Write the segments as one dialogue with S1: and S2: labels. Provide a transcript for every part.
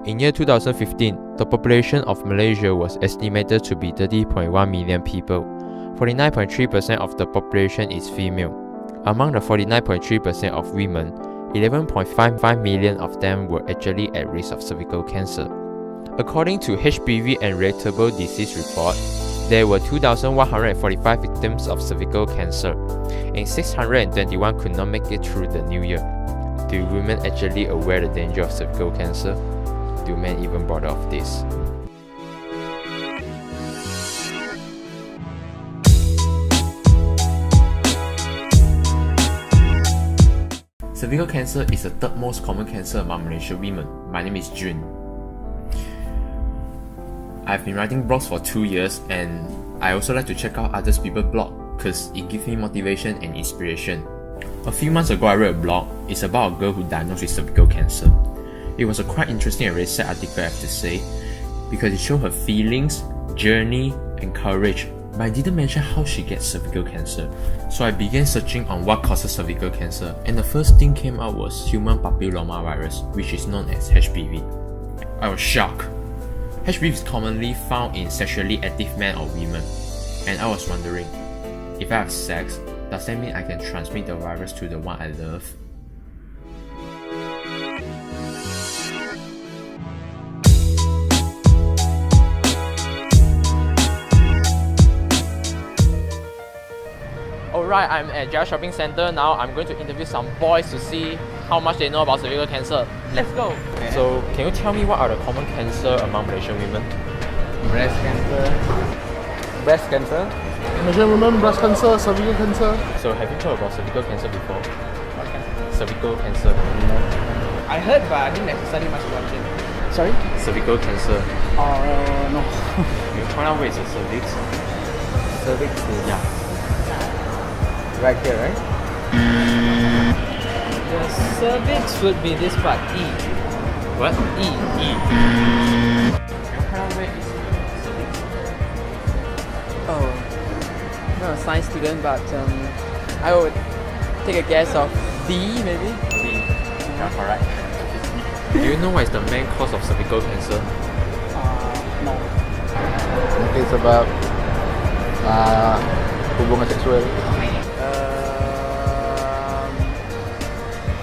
S1: In year 2015, the population of Malaysia was estimated to be 30.1 million people. 49.3% of the population is female. Among the 49.3% of women, 11.55 million of them were actually at risk of cervical cancer. According to HPV and relatable disease report, there were 2,145 victims of cervical cancer, and 621 could not make it through the new year. Do women actually aware the danger of cervical cancer? Do men even bother of this? Cervical cancer is the third most common cancer among Malaysian women. My name is Jun. I've been writing blogs for 2 years, and I also like to check out other people's blogs because it gives me motivation and inspiration. A few months ago, I wrote a blog. It's about a girl who diagnosed with cervical cancer. It was a quite interesting and very sad article, I have to say, because it showed her feelings, journey, and courage, but I didn't mention how she gets cervical cancer. So I began searching on what causes cervical cancer, and the first thing came out was human papilloma virus, which is known as HPV. I was shocked. HPV is commonly found in sexually active men or women, and I was wondering, if I have sex, does that mean I can transmit the virus to the one I love? Alright, I'm at Jaya Shopping Centre now. I'm going to interview some boys to see how much they know about cervical cancer. Let's go! Okay. So, can you tell me what are the common cancer among Malaysian women?
S2: Breast cancer. Breast cancer?
S3: Malaysian women, breast cancer, cervical cancer.
S1: So, have you heard about cervical cancer before?
S2: What cancer?
S1: Cervical cancer.
S2: No. I heard, but I didn't necessarily much about it.
S3: Sorry?
S1: Cervical cancer.
S3: No.
S1: Can you point out where is the cervix?
S2: Cervix is
S1: Yeah.
S2: right here, right?
S4: The cervix would be this part, E.
S1: What?
S4: E.
S1: Can you point out where is the cervix?
S4: Oh, not a science student, but I would take a guess of D, maybe?
S1: D. Yeah, correct. Do you know what is the main cause of cervical cancer?
S3: No.
S2: It's about hubungan seksual.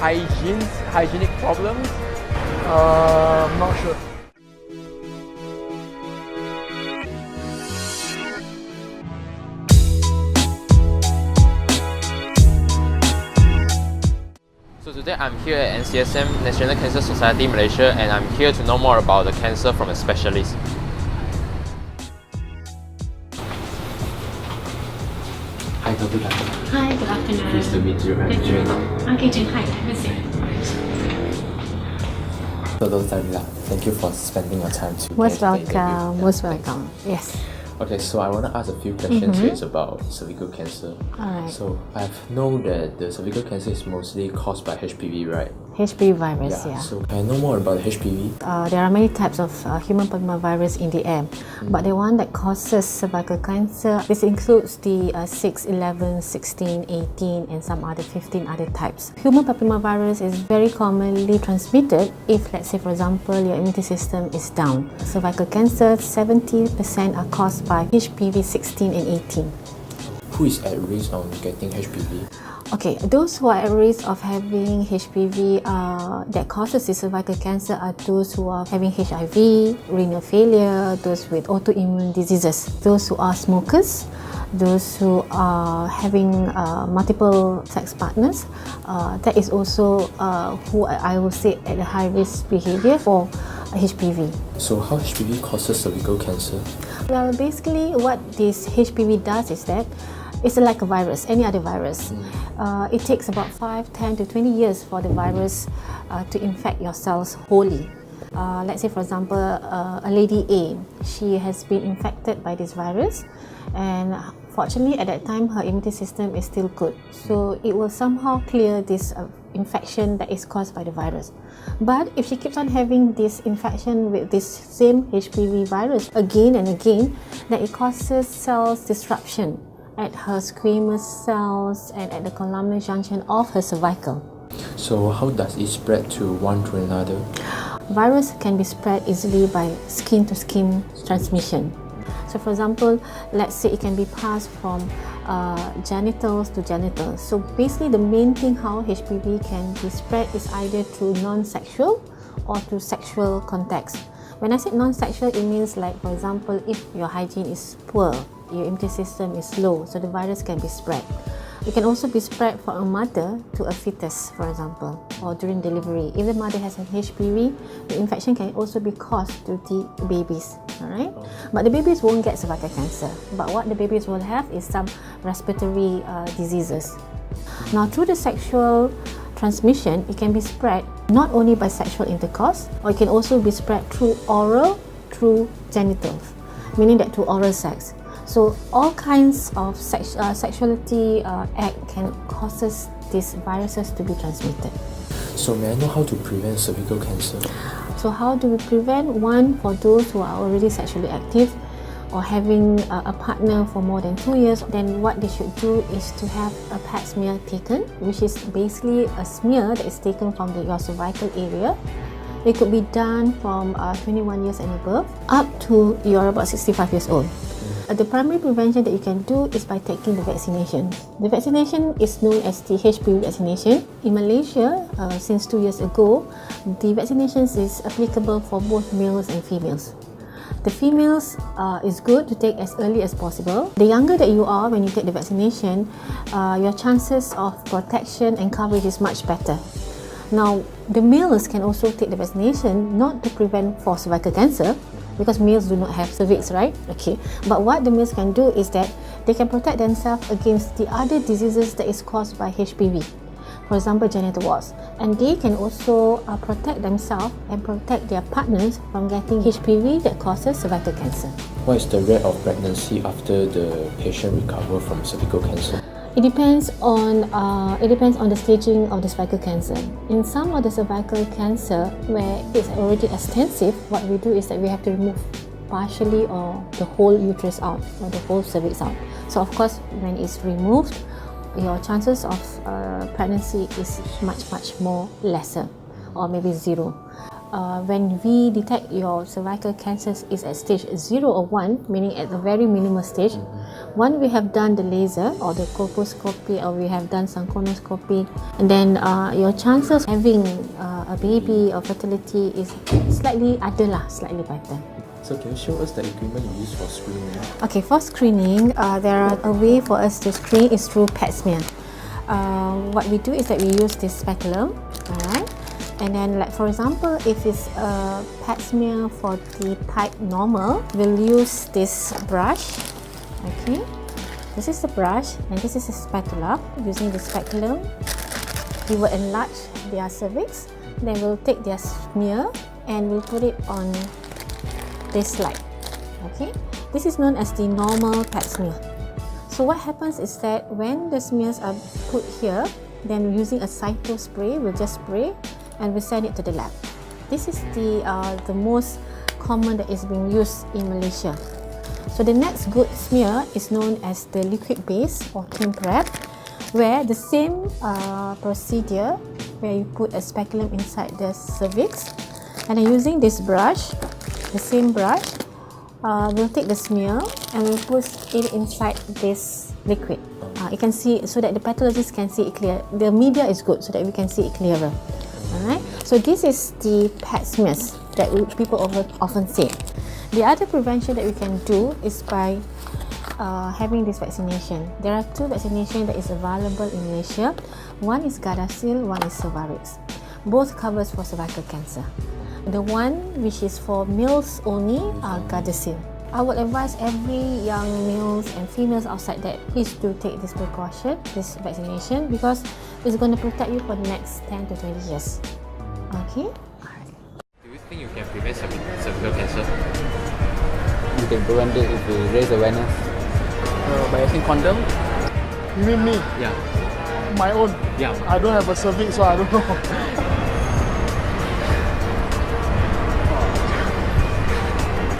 S4: Hygienic problems?
S3: Not sure.
S1: So today I'm here at NCSM, National Cancer Society Malaysia, and I'm here to know more about the cancer from a specialist. Hi, Dr.
S5: Hi, good afternoon.
S1: Pleased to meet you. I'm Jun.
S5: Okay, Jun, hi, have a seat.
S1: So Dr. Tarila, thank you for spending your time to
S5: Most
S1: get the
S5: welcome,
S1: interview.
S5: most
S1: Thanks.
S5: welcome. Yes.
S1: Okay, so I want to ask a few questions here about cervical cancer.
S5: Alright.
S1: So I've known that the cervical cancer is mostly caused by HPV, right?
S5: HPV virus, yeah.
S1: So can I know more about the HPV?
S5: There are many types of human papillomavirus in the air, but the one that causes cervical cancer, this includes the 6, 11, 16, 18, and some other 15 other types. Human papillomavirus is very commonly transmitted if, let's say, for example, your immune system is down. Cervical cancer, 70% are caused by HPV 16 and 18.
S1: Who is at risk of getting HPV?
S5: Okay, those who are at risk of having HPV that causes the cervical cancer are those who are having HIV, renal failure, those with autoimmune diseases, those who are smokers, those who are having multiple sex partners. That is also who I will say at a high risk behavior for HPV.
S1: So how HPV causes cervical cancer?
S5: Well, basically what this HPV does is that it's like a virus, any other virus. It takes about 5, 10 to 20 years for the virus to infect your cells wholly. Let's say, for example, a lady A, she has been infected by this virus, and fortunately at that time her immune system is still good. So it will somehow clear this infection that is caused by the virus. But if she keeps on having this infection with this same HPV virus again and again, then it causes cells disruption at her squamous cells and at the columnar junction of her cervical.
S1: So how does it spread to one to another?
S5: virus can be spread easily by skin-to-skin transmission. So for example, let's say it can be passed from genitals to genitals. So basically the main thing how HPV can be spread is either through non-sexual or through sexual contacts. When I say non-sexual, it means like, for example, if your hygiene is poor, your immune system is low, so the virus can be spread. It can also be spread from a mother to a fetus, for example, or during delivery. If the mother has an HPV, the infection can also be caused to the babies. Alright, but the babies won't get cervical cancer. But what the babies will have is some respiratory diseases. Now, through the sexual transmission, it can be spread not only by sexual intercourse, or it can also be spread through oral, through genitals, meaning that through oral sex. So all kinds of sexuality act can causes these viruses to be transmitted.
S6: So may I know how to prevent cervical cancer?
S5: So how do we prevent? One, for those who are already sexually active or having a partner for more than 2 years, then what they should do is to have a pap smear taken, which is basically a smear that is taken from your cervical area. It could be done from 21 years and above up to you're about 65 years old. The primary prevention that you can do is by taking the vaccination. The vaccination is known as the HPV vaccination. In Malaysia, since 2 years ago, the vaccinations is applicable for both males and females. The females is good to take as early as possible. The younger that you are when you take the vaccination, your chances of protection and coverage is much better. Now, the males can also take the vaccination not to prevent for cervical cancer, because males do not have cervix, right? Okay. But what the males can do is that they can protect themselves against the other diseases that is caused by HPV. For example, genital warts. And they can also protect themselves and protect their partners from getting HPV that causes cervical cancer.
S6: What is the rate of pregnancy after the patient recovers from cervical cancer?
S5: It depends on the staging of the cervical cancer. In some of the cervical cancer where it's already extensive, what we do is that we have to remove partially or the whole uterus out or the whole cervix out. So of course, when it's removed, your chances of pregnancy is much more lesser, or maybe zero. When we detect your cervical cancer is at stage 0 or 1, meaning at a very minimal stage, once we have done the laser or the colposcopy, or we have done some colonoscopy, and then your chances of having a baby or fertility is slightly better.
S6: So can you show us the equipment you use for screening?
S5: Okay, for screening, there are a way for us to screen is through pap smear. What we do is that we use this speculum, alright? And then, like for example, if it's a pap smear for the type normal, we'll use this brush. Okay, this is the brush and this is a spatula. Using the speculum, we will enlarge their cervix. Then we'll take their smear and we'll put it on this slide. Okay, this is known as the normal pap smear. So what happens is that when the smears are put here, then using a cyto spray, we'll just spray and we send it to the lab. This is the most common that is being used in Malaysia. So the next good smear is known as the liquid base or clean prep, where the same procedure where you put a speculum inside the cervix, and then using this brush, the same brush, we'll take the smear and we'll put it inside this liquid. You can see, so that the pathologist can see it clear. The media is good so that we can see it clearer. Alright, so this is the pap smears that people often say. The other prevention that we can do is by having this vaccination. There are 2 vaccinations that is available in Malaysia. One is Gardasil, one is Cervarix. Both covers for cervical cancer. The one which is for males only are Gardasil. I would advise every young males and females outside that please do take this precaution, this vaccination, because it's going to protect you for the next 10 to 20 years. Okay?
S1: Do you think you can prevent cervical cancer?
S7: You can prevent it if you raise awareness.
S2: By using condom.
S3: You mean me?
S1: Yeah.
S3: My own?
S1: Yeah.
S3: I don't have a cervix, so I don't know.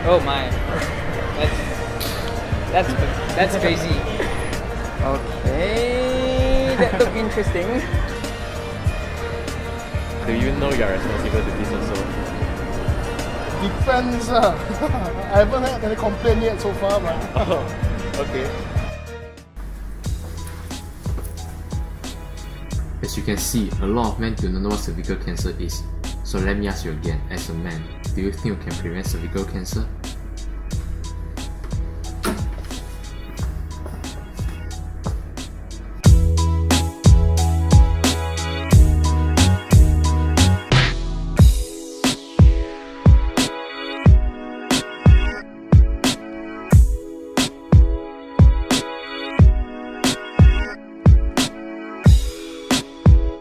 S2: Oh my. That's crazy. Okay, that looked interesting.
S1: Do you know you are responsible to this also?
S3: Depends. I haven't had any complaint yet so far, but
S1: Okay. As you can see, a lot of men do not know what cervical cancer is. So let me ask you again, as a man, do you think you can prevent cervical cancer?